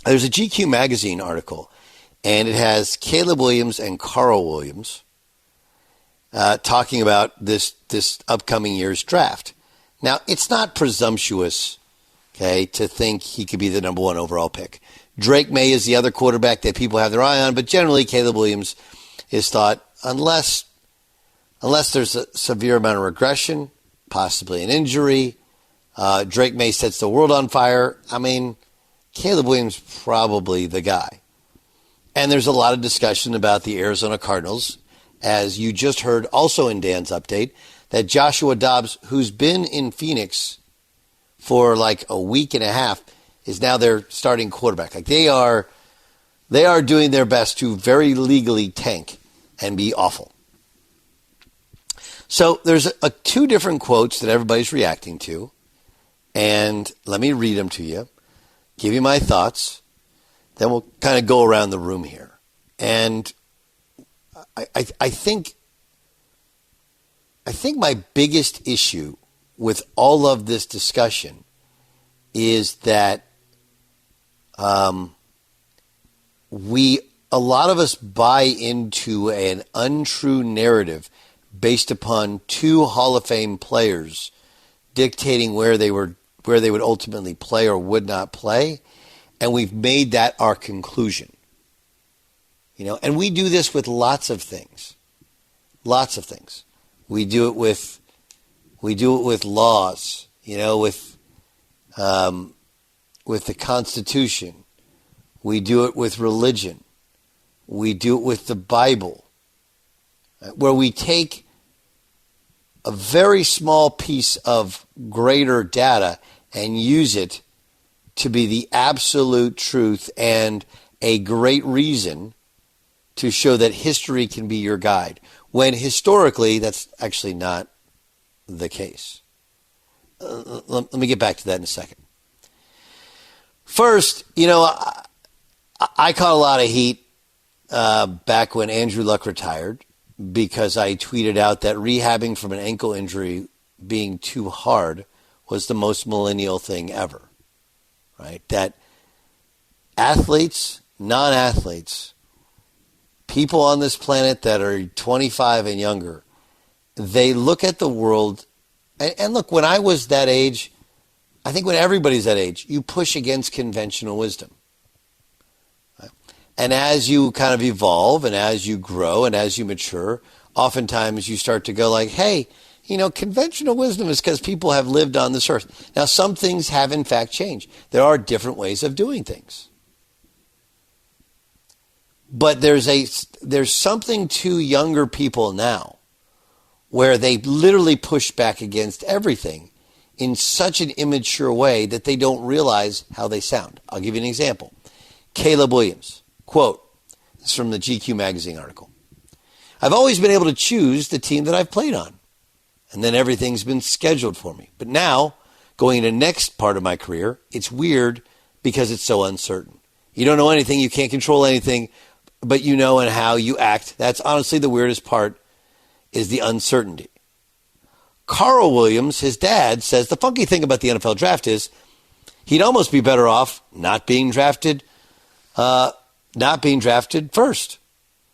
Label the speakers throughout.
Speaker 1: There's a GQ magazine article, and it has Caleb Williams and Carl Williams talking about this upcoming year's draft. Now, it's not presumptuous, okay, to think he could be the number one overall pick. Drake May is the other quarterback that people have their eye on, but generally Caleb Williams is thought, unless there's a severe amount of regression, possibly an injury, Drake May sets the world on fire. I mean, Caleb Williams probably the guy. And there's a lot of discussion about the Arizona Cardinals, as you just heard also in Dan's update, that Joshua Dobbs, who's been in Phoenix for like a week and a half, is now their starting quarterback. Like they are doing their best to very legally tank and be awful. So there's two different quotes that everybody's reacting to, and let me read them to you, give you my thoughts, then we'll kind of go around the room here. And I think my biggest issue with all of this discussion is that a lot of us buy into an untrue narrative based upon two Hall of Fame players dictating where they would ultimately play or would not play, and we've made that our conclusion. And we do this with lots of things. Lots of things. We do it with laws, with the Constitution. We do it with religion. We do it with the Bible, where we take a very small piece of greater data and use it to be the absolute truth and a great reason to show that history can be your guide, when historically that's actually not the case. Let me get back to that in a second. First, I caught a lot of heat back when Andrew Luck retired because I tweeted out that rehabbing from an ankle injury being too hard was the most millennial thing ever, right? That athletes, non-athletes, people on this planet that are 25 and younger, they look at the world, and look, when I was that age, I think when everybody's that age, you push against conventional wisdom. Right? And as you kind of evolve and as you grow and as you mature, oftentimes you start to go like, hey, conventional wisdom is because people have lived on this earth. Now, some things have in fact changed. There are different ways of doing things. But there's something to younger people now where they literally push back against everything in such an immature way that they don't realize how they sound. I'll give you an example. Caleb Williams, quote, this is from the GQ magazine article. I've always been able to choose the team that I've played on, and then everything's been scheduled for me. But now, going into the next part of my career, it's weird because it's so uncertain. You don't know anything, you can't control anything, but you know and how you act. That's honestly the weirdest part, is the uncertainty. Carl Williams, his dad, says the funky thing about the NFL draft is he'd almost be better off not being drafted first.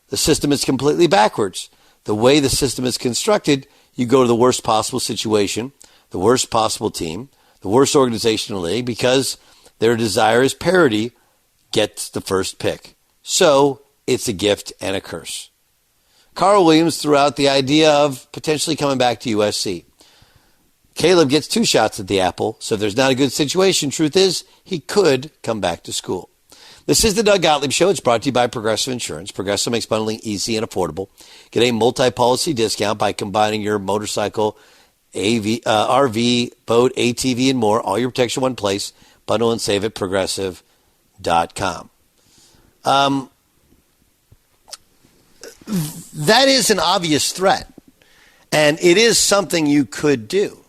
Speaker 1: The system is completely backwards. The way the system is constructed, you go to the worst possible situation, the worst possible team, the worst organization in the league, because their desire is parity, gets the first pick. So it's a gift and a curse. Carl Williams threw out the idea of potentially coming back to USC. Caleb gets two shots at the apple, so if there's not a good situation, truth is, he could come back to school. This is the Doug Gottlieb Show. It's brought to you by Progressive Insurance. Progressive makes bundling easy and affordable. Get a multi-policy discount by combining your motorcycle, RV, boat, ATV, and more. All your protection in one place. Bundle and save at Progressive.com. That is an obvious threat, and it is something you could do.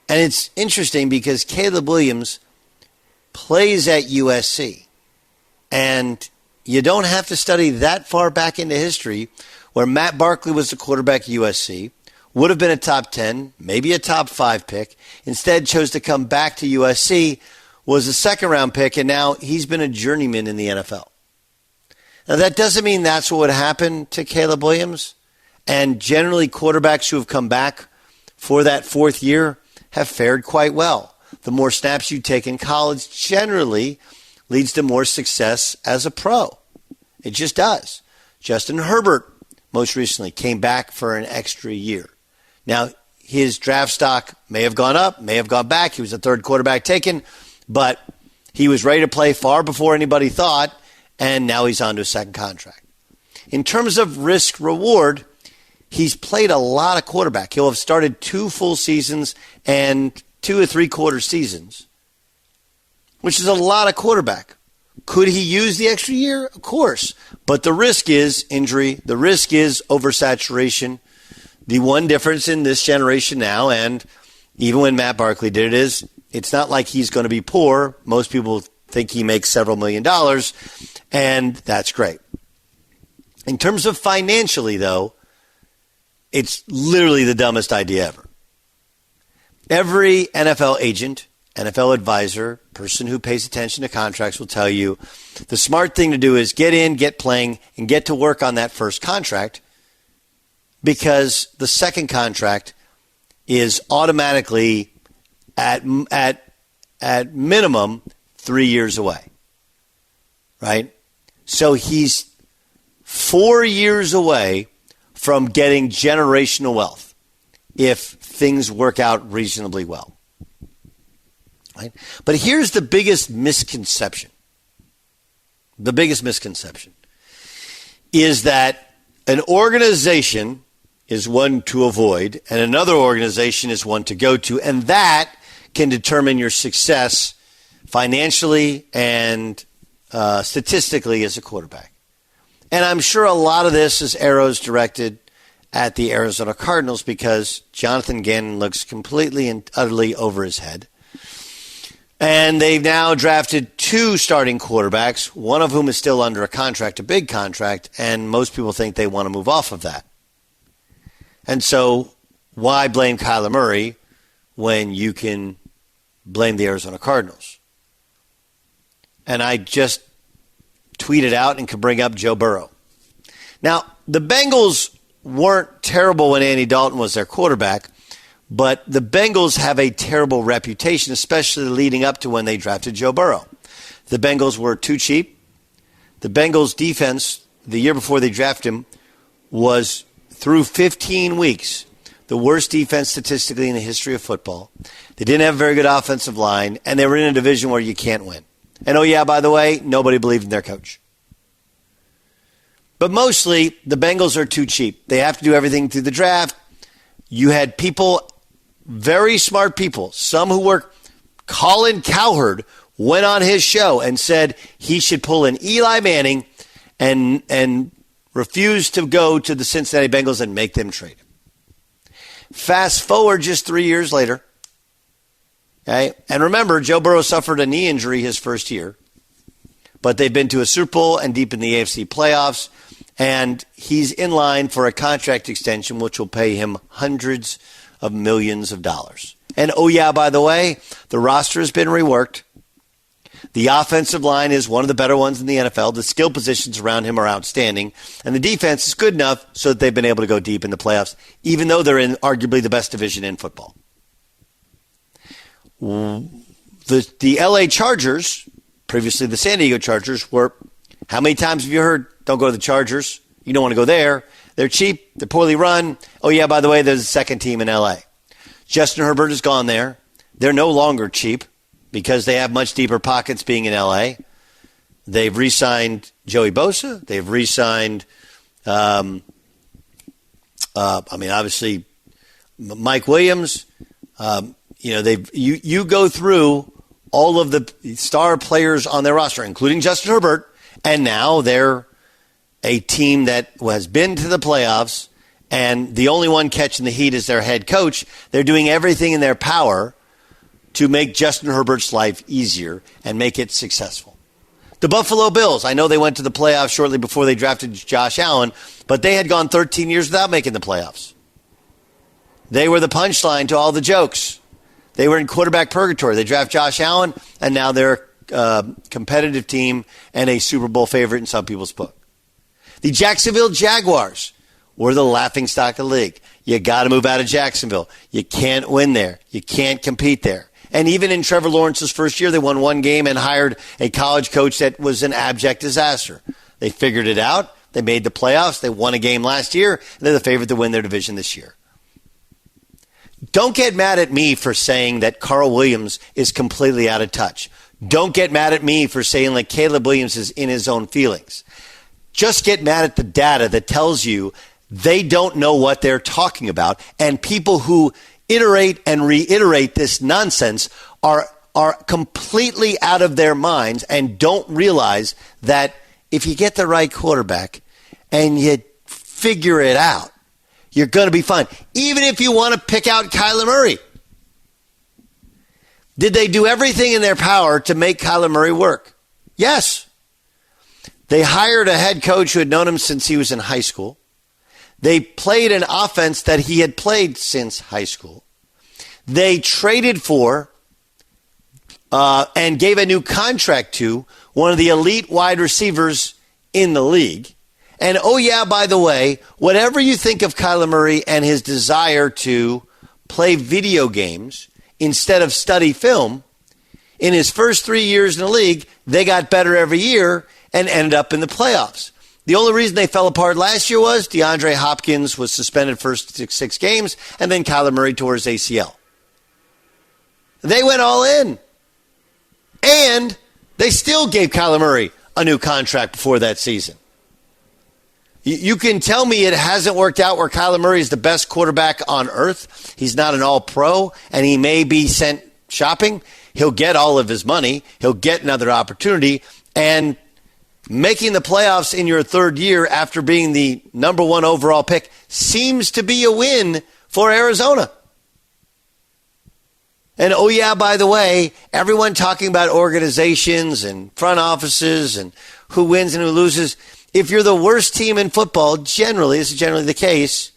Speaker 1: And it's interesting because Caleb Williams plays at USC, and you don't have to study that far back into history where Matt Barkley was the quarterback at USC, would have been a top 10, maybe a top 5 pick, instead chose to come back to USC, was a second-round pick, and now he's been a journeyman in the NFL. Now, that doesn't mean that's what would happen to Caleb Williams. And generally, quarterbacks who have come back for that fourth year have fared quite well. The more snaps you take in college generally leads to more success as a pro. It just does. Justin Herbert, most recently, came back for an extra year. Now, his draft stock may have gone up, may have gone back. He was the third quarterback taken, but he was ready to play far before anybody thought, and now he's on to a second contract. In terms of risk-reward, he's played a lot of quarterback. He'll have started 2 full seasons and 2 3/4 seasons, which is a lot of quarterback. Could he use the extra year? Of course. But the risk is injury. The risk is oversaturation. The one difference in this generation now, and even when Matt Barkley did it, is it's not like he's going to be poor. Most people think he makes several $1 million, and that's great. In terms of financially, though, it's literally the dumbest idea ever. Every NFL agent, NFL advisor, person who pays attention to contracts will tell you the smart thing to do is get in, get playing, and get to work on that first contract, because the second contract is automatically at minimum 3 years away, right? So he's 4 years away from getting generational wealth if things work out reasonably well. Right? But here's the biggest misconception. The biggest misconception is that an organization is one to avoid and another organization is one to go to, and that can determine your success financially and statistically as a quarterback. And I'm sure a lot of this is arrows directed at the Arizona Cardinals because Jonathan Gannon looks completely and utterly over his head. And they've now drafted 2 starting quarterbacks, one of whom is still under a contract, a big contract, and most people think they want to move off of that. And so why blame Kyler Murray when you can blame the Arizona Cardinals? And I just tweeted out and could bring up Joe Burrow. Now, the Bengals weren't terrible when Andy Dalton was their quarterback, but the Bengals have a terrible reputation, especially leading up to when they drafted Joe Burrow. The Bengals were too cheap. The Bengals defense, the year before they drafted him, was through 15 weeks the worst defense statistically in the history of football. They didn't have a very good offensive line, and they were in a division where you can't win. And oh yeah, by the way, nobody believed in their coach. But mostly, the Bengals are too cheap. They have to do everything through the draft. You had people, very smart people, some who work. Colin Cowherd went on his show and said he should pull an Eli Manning and refuse to go to the Cincinnati Bengals and make them trade him. Fast forward just 3 years later. Okay? And remember, Joe Burrow suffered a knee injury his first year, but they've been to a Super Bowl and deep in the AFC playoffs, and he's in line for a contract extension which will pay him hundreds of millions of dollars. And oh yeah, by the way, the roster has been reworked. The offensive line is one of the better ones in the NFL. The skill positions around him are outstanding. And the defense is good enough so that they've been able to go deep in the playoffs, even though they're in arguably the best division in football. The LA Chargers, previously the San Diego Chargers, were, how many times have you heard, don't go to the Chargers, you don't want to go there, they're cheap, they're poorly run, oh yeah, by the way, there's a second team in LA. Justin Herbert has gone there. They're no longer cheap because they have much deeper pockets being in LA. They've re-signed Joey Bosa, they've re-signed obviously Mike Williams. You go through all of the star players on their roster, including Justin Herbert, and now they're a team that has been to the playoffs, and the only one catching the heat is their head coach. They're doing everything in their power to make Justin Herbert's life easier and make it successful. The Buffalo Bills, I know they went to the playoffs shortly before they drafted Josh Allen, but they had gone 13 years without making the playoffs. They were the punchline to all the jokes. They were in quarterback purgatory. They draft Josh Allen, and now they're a competitive team and a Super Bowl favorite in some people's book. The Jacksonville Jaguars were the laughingstock of the league. You got to move out of Jacksonville. You can't win there. You can't compete there. And even in Trevor Lawrence's first year, they won one game and hired a college coach that was an abject disaster. They figured it out. They made the playoffs. They won a game last year. And they're the favorite to win their division this year. Don't get mad at me for saying that Carl Williams is completely out of touch. Don't get mad at me for saying like Caleb Williams is in his own feelings. Just get mad at the data that tells you they don't know what they're talking about. And people who iterate and reiterate this nonsense are completely out of their minds and don't realize that if you get the right quarterback and you figure it out, you're going to be fine. Even if you want to pick out Kyler Murray. Did they do everything in their power to make Kyler Murray work? Yes. They hired a head coach who had known him since he was in high school. They played an offense that he had played since high school. They traded for and gave a new contract to one of the elite wide receivers in the league. And, oh, yeah, by the way, whatever you think of Kyler Murray and his desire to play video games instead of study film, in his first 3 years in the league, they got better every year and ended up in the playoffs. The only reason they fell apart last year was DeAndre Hopkins was suspended first six games, and then Kyler Murray tore his ACL. They went all in. And they still gave Kyler Murray a new contract before that season. You can tell me it hasn't worked out where Kyler Murray is the best quarterback on earth. He's not an all-pro, and he may be sent shopping. He'll get all of his money. He'll get another opportunity. And making the playoffs in your third year after being the number one overall pick seems to be a win for Arizona. And, oh, yeah, by the way, everyone talking about organizations and front offices and who wins and who loses. If you're the worst team in football, generally, this is generally the case,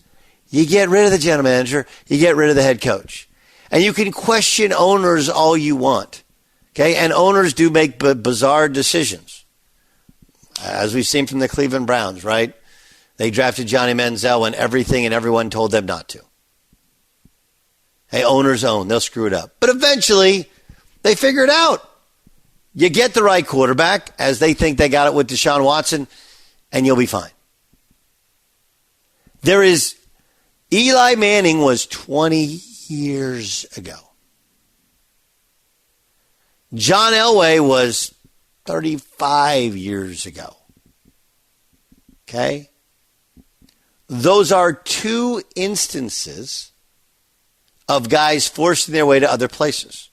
Speaker 1: you get rid of the general manager, you get rid of the head coach. And you can question owners all you want. Okay? And owners do make bizarre decisions. As we've seen from the Cleveland Browns, right? They drafted Johnny Manziel when everything and everyone told them not to. Hey, owners own. They'll screw it up. But eventually, they figure it out. You get the right quarterback, as they think they got it with Deshaun Watson, and you'll be fine. Eli Manning was 20 years ago. John Elway was 35 years ago. Okay? Those are two instances of guys forcing their way to other places.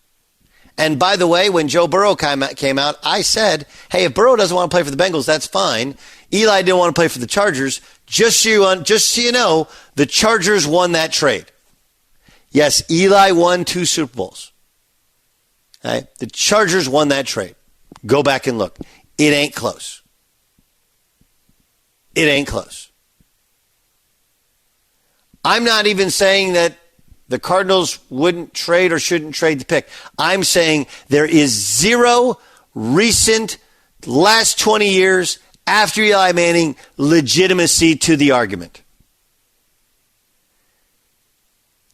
Speaker 1: And by the way, when Joe Burrow came out, I said, hey, if Burrow doesn't want to play for the Bengals, that's fine. Eli didn't want to play for the Chargers. Just so you know, the Chargers won that trade. Yes, Eli won 2 Super Bowls. Okay? The Chargers won that trade. Go back and look. It ain't close. It ain't close. I'm not even saying that the Cardinals wouldn't trade or shouldn't trade the pick. I'm saying there is zero recent last 20 years after Eli Manning legitimacy to the argument.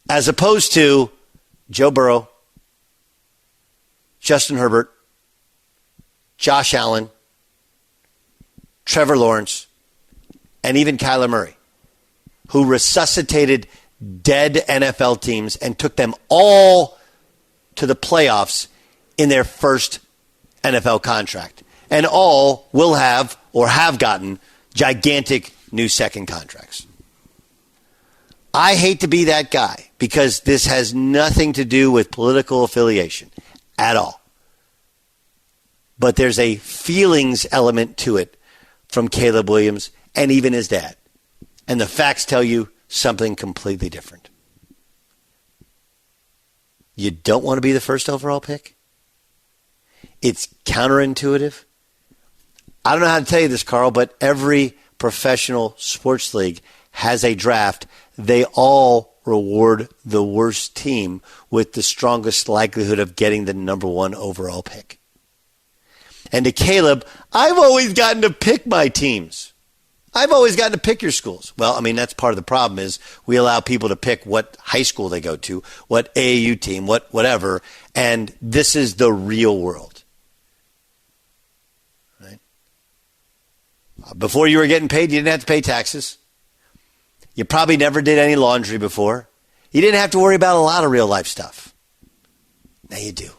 Speaker 1: As opposed to Joe Burrow, Justin Herbert, Josh Allen, Trevor Lawrence, and even Kyler Murray, who resuscitated dead NFL teams and took them all to the playoffs in their first NFL contract. And all will have or have gotten gigantic new second contracts. I hate to be that guy because this has nothing to do with political affiliation at all. But there's a feelings element to it from Caleb Williams and even his dad. And the facts tell you something completely different. You don't want to be the first overall pick? It's counterintuitive. I don't know how to tell you this, Carl, but every professional sports league has a draft. They all reward the worst team with the strongest likelihood of getting the number 1 overall pick. And to Caleb, I've always gotten to pick my teams. I've always gotten to pick your schools. Well, I mean, that's part of the problem is we allow people to pick what high school they go to, what AAU team, whatever, and this is the real world. Right? Before you were getting paid, you didn't have to pay taxes. You probably never did any laundry before. You didn't have to worry about a lot of real life stuff. Now you do.